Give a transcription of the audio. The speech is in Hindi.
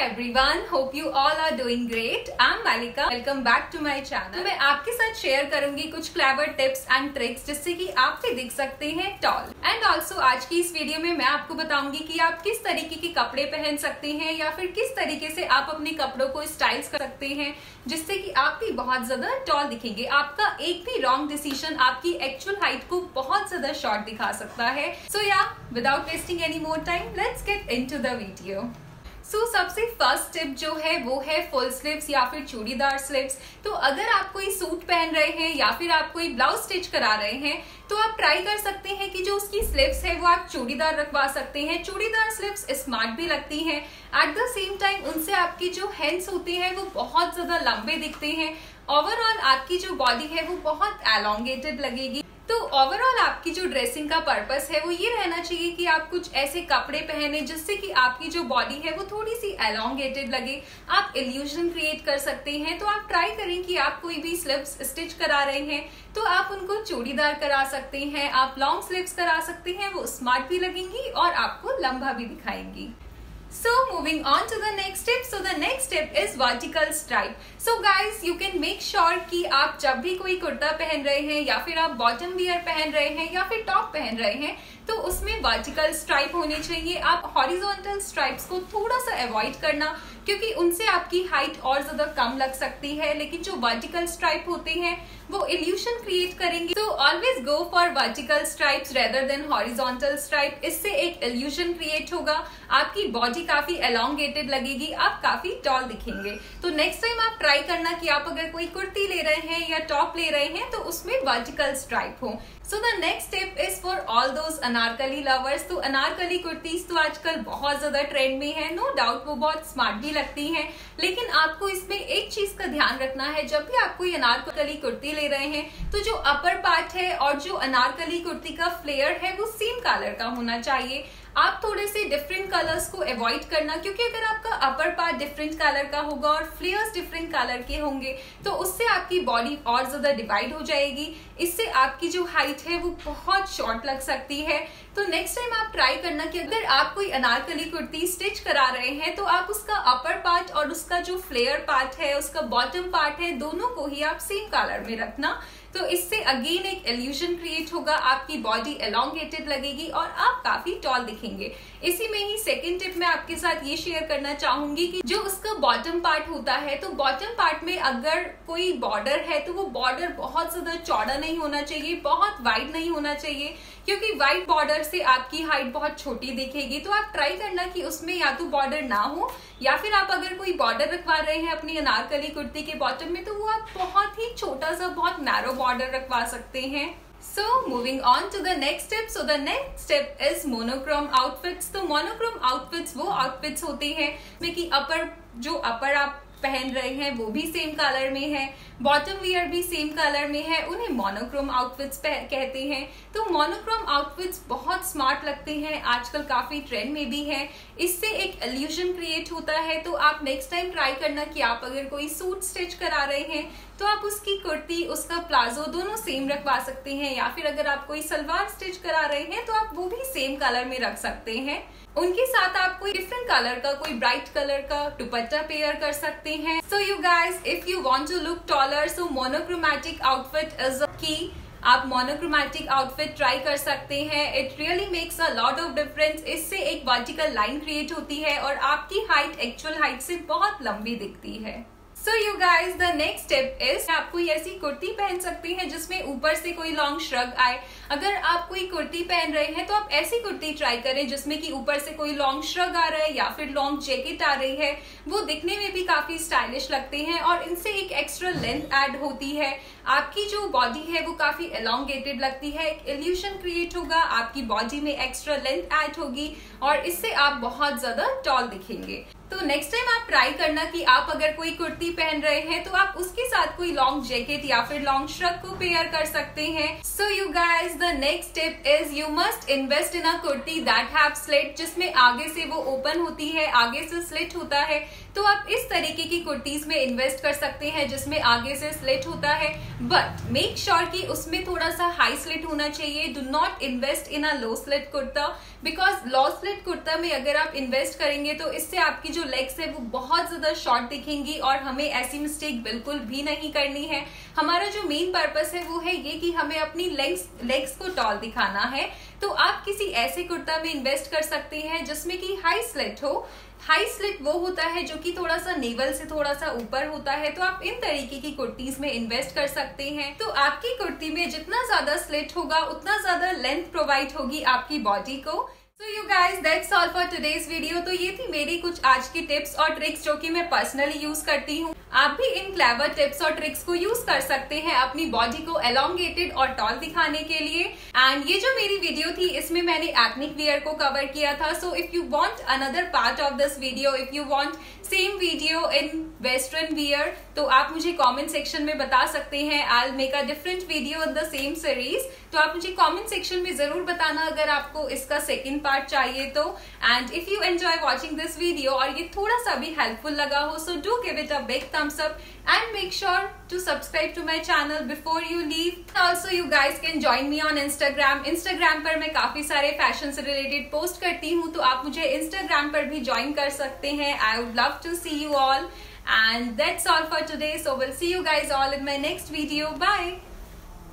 everyone, hope you all are doing great. I'm Malika. Welcome back to my channel. तो मैं आपके साथ शेयर करूंगी कुछ क्लेवर टिप्स एंड ट्रिक्स जिससे कि आप भी दिख सकते हैं टॉल। एंड ऑल्सो आज की इस वीडियो में मैं आपको बताऊंगी कि आप किस तरीके के कपड़े पहन सकते हैं या फिर किस तरीके से आप अपने कपड़ों को स्टाइल्स कर सकते हैं जिससे कि आप भी बहुत ज्यादा टॉल दिखेंगे। आपका एक भी रॉन्ग डिसीजन आपकी एक्चुअल हाइट को बहुत ज्यादा शॉर्ट दिखा सकता है। सो या without wasting any more time, let's get into the video. सबसे फर्स्ट टिप जो है वो है फुल स्लीव्स या फिर चूड़ीदार स्लीव्स। तो अगर आप कोई सूट पहन रहे हैं या फिर आप कोई ब्लाउज स्टिच करा रहे हैं तो आप ट्राई कर सकते हैं कि जो उसकी स्लीव्स है वो आप चूड़ीदार रखवा सकते हैं। चूड़ीदार स्लीव्स स्मार्ट भी लगती हैं, एट द सेम टाइम उनसे आपकी जो हैंड्स होती है वो बहुत ज्यादा लंबे दिखते हैं। ओवरऑल आपकी जो बॉडी है वो बहुत एलोंगेटेड लगेगी। तो ओवरऑल आपकी जो ड्रेसिंग का पर्पस है वो ये रहना चाहिए कि आप कुछ ऐसे कपड़े पहने जिससे कि आपकी जो बॉडी है वो थोड़ी सी एलोंगेटेड लगे। आप इल्यूजन क्रिएट कर सकते हैं। तो आप ट्राई करें कि आप कोई भी स्लीव्स स्टिच करा रहे हैं तो आप उनको चूड़ीदार करा सकते हैं, आप लॉन्ग स्लीव्स करा सकते हैं, वो स्मार्ट भी लगेंगी और आपको लंबा भी दिखाएंगी। So moving on to the next tip. So the next tip is vertical stripe. So guys, you can make sure कि आप जब भी कोई कुर्ता पहन रहे हैं या फिर आप बॉटम वियर पहन रहे हैं या फिर टॉप पहन रहे हैं तो उसमें वर्टिकल स्ट्राइप होनी चाहिए। आप हॉरिजॉन्टल स्ट्राइप्स को थोड़ा सा अवॉइड करना क्योंकि उनसे आपकी हाइट और ज्यादा कम लग सकती है, लेकिन जो वर्टिकल स्ट्राइप होते हैं वो इल्यूशन क्रिएट करेंगे। तो always go for vertical stripes rather than horizontal stripe. इससे एक इल्यूशन क्रिएट होगा, आपकी बॉडी काफी एलोंगेटेड लगेगी, आप काफी टॉल दिखेंगे। तो नेक्स्ट टाइम आप ट्राई करना कि आप अगर कोई कुर्ती ले रहे हैं या टॉप ले रहे हैं तो उसमें वर्टिकल स्ट्राइप हो। So the next tip is for all those Anarkali lovers. तो अनारकली कुर्तीज तो आजकल बहुत ज्यादा ट्रेंड में है, नो डाउट वो बहुत स्मार्ट भी लगती हैं, लेकिन आपको इसमें एक चीज का ध्यान रखना है। जब भी आप कोई अनारकली कुर्ती ले रहे हैं तो जो अपर पार्ट है और जो अनारकली कुर्ती का फ्लेयर है वो सेम कलर का होना चाहिए। आप थोड़े से डिफरेंट कलर्स को अवॉइड करना क्योंकि अगर आपका अपर पार्ट डिफरेंट कलर का होगा और फ्लेयर्स डिफरेंट कलर के होंगे तो उससे आपकी बॉडी और ज्यादा डिवाइड हो जाएगी। इससे आपकी जो हाइट है वो बहुत शॉर्ट लग सकती है। तो नेक्स्ट टाइम आप ट्राई करना कि अगर आप कोई अनारकली कुर्ती स्टिच करा रहे हैं तो आप उसका अपर पार्ट और उसका जो फ्लेयर पार्ट है, उसका बॉटम पार्ट है, दोनों को ही आप सेम कलर में रखना। तो इससे अगेन एक इल्यूजन क्रिएट होगा, आपकी बॉडी एलोंगेटेड लगेगी और आप काफी टॉल दिखेंगे। इसी में ही सेकंड टिप मैं आपके साथ ये शेयर करना चाहूंगी कि जो उसका बॉटम पार्ट होता है तो बॉटम पार्ट में अगर कोई बॉर्डर है तो वो बॉर्डर बहुत ज्यादा चौड़ा नहीं होना चाहिए, बहुत वाइड नहीं होना चाहिए क्योंकि वाइड बॉर्डर से आपकी हाइट बहुत छोटी दिखेगी। तो आप ट्राई करना कि उसमें या तो बॉर्डर ना हो या फिर आप अगर कोई बॉर्डर रखवा रहे हैं अपनी अनारकली कुर्ती के बॉटम में तो वो आप बहुत ही छोटा सा, बहुत नैरो बॉर्डर रखवा सकते हैं। So moving on to the next tip. So the next tip is monochrome outfits. तो monochrome outfits वो outfits होते हैं जिसमें कि जो अपर आप पहन रहे हैं वो भी सेम कलर में है, बॉटम वियर भी सेम कलर में है, उन्हें मोनोक्रोम आउटफिट्स कहते हैं। तो मोनोक्रोम आउटफिट्स बहुत स्मार्ट लगते हैं, आजकल काफी ट्रेंड में भी है। इससे एक इल्यूजन क्रिएट होता है। तो आप नेक्स्ट टाइम ट्राई करना कि आप अगर कोई सूट स्टिच करा रहे हैं तो आप उसकी कुर्ती, उसका प्लाजो दोनों सेम रखवा सकते हैं, या फिर अगर आप कोई सलवार स्टिच करा रहे हैं तो आप वो भी सेम कलर में रख सकते हैं। उनके साथ आप कोई डिफरेंट कलर का, कोई ब्राइट कलर का दुपट्टा पेयर कर सकते हैं। So you guys, if you want to look taller, so monochromatic outfit is a key. आप मोनोक्रोमैटिक आउटफिट ट्राई कर सकते हैं। It really makes a lot of difference. इससे एक वर्टिकल लाइन क्रिएट होती है और आपकी हाइट एक्चुअल हाइट से बहुत लंबी दिखती है। सो you guys, the next tip is आप कोई ऐसी कुर्ती पहन सकते हैं जिसमें ऊपर से कोई लॉन्ग श्रग आए। अगर आप कोई कुर्ती पहन रहे हैं तो आप ऐसी कुर्ती ट्राई करें जिसमें कि ऊपर से कोई लॉन्ग श्रग आ रहा है या फिर लॉन्ग जैकेट आ रही है। वो दिखने में भी काफी स्टाइलिश लगते हैं और इनसे एक एक्स्ट्रा लेंथ ऐड होती है। आपकी जो बॉडी है वो काफी एलोंगेटेड लगती है, एक इल्यूशन क्रिएट होगा, आपकी बॉडी में एक्स्ट्रा लेंथ ऐड होगी और इससे आप बहुत ज्यादा टॉल दिखेंगे। तो नेक्स्ट टाइम आप ट्राई करना कि आप अगर कोई कुर्ती पहन रहे हैं तो आप उसके साथ कोई लॉन्ग जैकेट या फिर लॉन्ग श्रग को पेयर कर सकते हैं। So you guys, the next tip is you must invest in a kurti that have slit, जिसमें आगे से वो ओपन होती है, आगे से स्लिट होता है। तो आप इस तरीके की कुर्तीज में इन्वेस्ट कर सकते हैं जिसमें आगे से स्लिट होता है, बट मेक श्योर कि उसमें थोड़ा सा हाई स्लिट होना चाहिए। Do not invest in a low slit kurta, because low slit kurta में अगर आप इन्वेस्ट करेंगे तो इससे आपकी जो लेग्स है वो बहुत ज्यादा शॉर्ट दिखेंगी, और हमें ऐसी मिस्टेक बिल्कुल भी नहीं करनी है। हमारा जो मेन पर्पस है वो है ये कि हमें अपनी लेग्स को टॉल दिखाना है। तो आप किसी ऐसे कुर्ता में इन्वेस्ट कर सकते हैं जिसमें कि हाई स्लिट हो। हाई स्लिट वो होता है जो कि थोड़ा सा नेवल से थोड़ा सा ऊपर होता है, तो आप इन तरीके की कुर्तीज में इन्वेस्ट कर सकते हैं। तो आपकी कुर्ती में जितना ज्यादा स्लिट होगा उतना ज्यादा लेंथ प्रोवाइड होगी आपकी बॉडी को। So you guys, that's all for today's video। तो ये थी मेरी कुछ आज की टिप्स और ट्रिक्स जो कि मैं पर्सनली यूज करती हूँ। आप भी इन क्लेवर टिप्स और ट्रिक्स को यूज कर सकते हैं अपनी बॉडी को एलोंगेटेड और टॉल दिखाने के लिए। एंड ये जो मेरी वीडियो थी इसमें मैंने एथनिक वियर को कवर किया था। So if you want another part of this video, if you want same video in western wear, तो आप मुझे कमेंट सेक्शन में बता सकते हैं। I will make a different video in the same series. तो आप मुझे कमेंट सेक्शन में जरूर बताना अगर आपको इसका सेकंड पार्ट चाहिए तो। And if you enjoy watching this video और ये थोड़ा सा भी हेल्पफुल लगा हो, so do give it a big thumbs up and make sure to subscribe to my channel before you leave. Also you guys can join me on Instagram पर मैं काफी सारे फैशन से रिलेटेड पोस्ट करती हूँ, तो आप मुझे Instagram पर भी ज्वाइन कर सकते हैं। I would love to see you all, and that's all for today. So we'll see you guys all in my next video. Bye.